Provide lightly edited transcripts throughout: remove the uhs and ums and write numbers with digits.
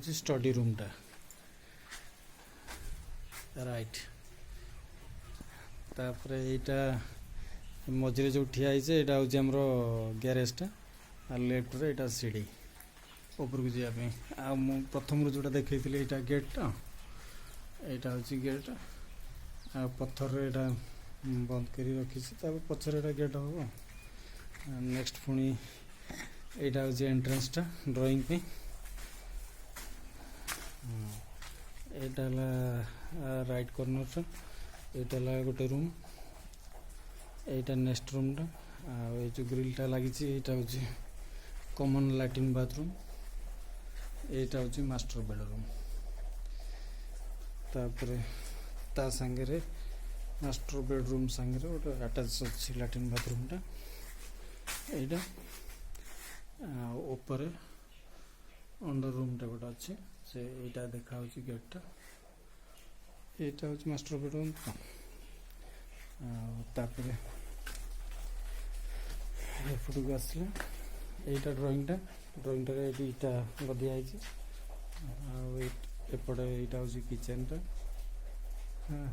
हूँ study रूमटा right तापर यहाँ मझे जो ठिया यहाँ हूँ आमर ग्यारेजटा आ लेफ्ट रे यहाँ सीढ़ी ऊपर को जावाई आ प्रथम जोटा देखी यहाँ गेटा यहाँ हूँ गेट आ पत्थर यहाँ बंद कर रखी पचर यहाँ गेट हम नेक्स्ट पुणी यहाँ हूँ एंट्रेंसटा ड्राइंग पे यहाँ राइट कॉर्नर यहाँ गोटे रूम यहाँ नेक्स्ट रूमटा आ जो ग्रिलटा लगी यहाँ हूँ कॉमन लैट्रिन बाथरूम यहाँ हूँ मास्टर बेडरूम तापर ता सांगे मास्टर बेडरूम सांगे गोटे अटैच अच्छी लैट्रिन बाथरूमटा यहाँ ऊपर अंडर रूमटा गोटे अच्छे से यहाँ देखा गेटटा यहाँ हूँ मास्टर बेडरूम तापर एपट को आसला यहाँ ड्राइंगटा ईटा गदिया एपटे यहाँ हूँ किचेनटा हाँ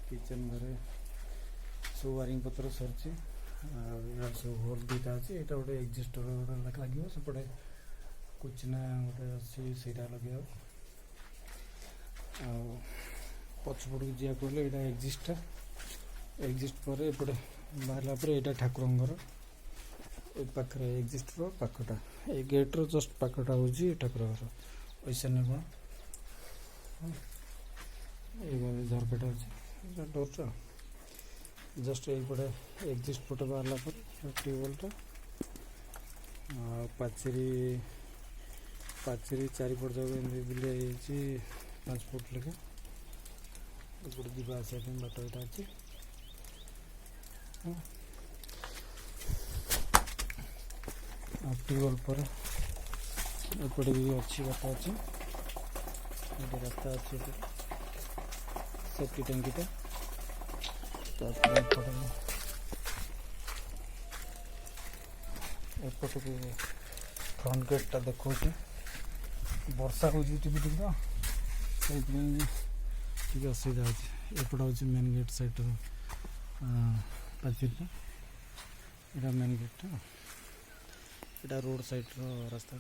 किचेन घरे सब वायरिंग पत्र सरची सब होल दुटा अच्छी यहाँ गोटे एक्जिस्टर लगे सेपटे कुचना गोटे अच्छी से लगे पछपट को जा कहले यहाँ एक्जिस्ट पर एपटे बाहर यहाँ ठाकुर घर पाखे एक्जिस्टर पाखटा ये गेट्र जस्ट पाखटा हूँ ठाकुर घर ईशान्य कोण ये झरकाटा अच्छे डोरटा जस्ट यहीपटे एक्जिस्ट पटे बाहर पर ट्यूबवेलटा पाचेरी चारिपट जगह बुलाई 5 फुट लेखे गोटे जीवा आसा बाट यहाँ अच्छे ट्यूबवेल पर एपटे भी अच्छी बात अच्छे रास्ता अच्छे सेफ्टी टंकीटा एपट को फ्रंट गेटा देखा वर्षा हो असुविधा होपट हूँ मेन गेट साइड पाचेरीटा यहाँ मेन गेटा यहाँ रोड साइड रास्ता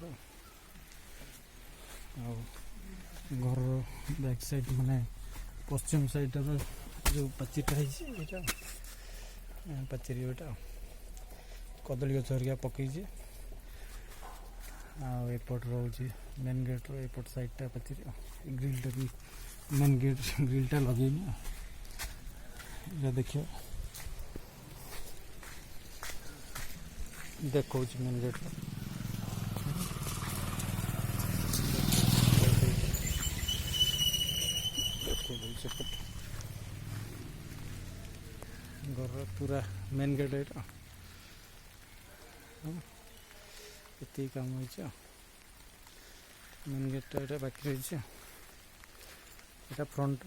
घर बैक साइड माने पश्चिम साइड जो पाचेरीटा पाचेरी यहाँ कदली गछ हरिया पकई एपट रोचे मेन गेट एपट साइडटा पाचेरी ग्रिलटा भी मेन गेट ग्रिलटा लगेनी यहाँ देखिए देखो मेन गेट घर पूरा मेन गेट यहाँ ये काम हो मेन गेट बाकी रही है फ्रंट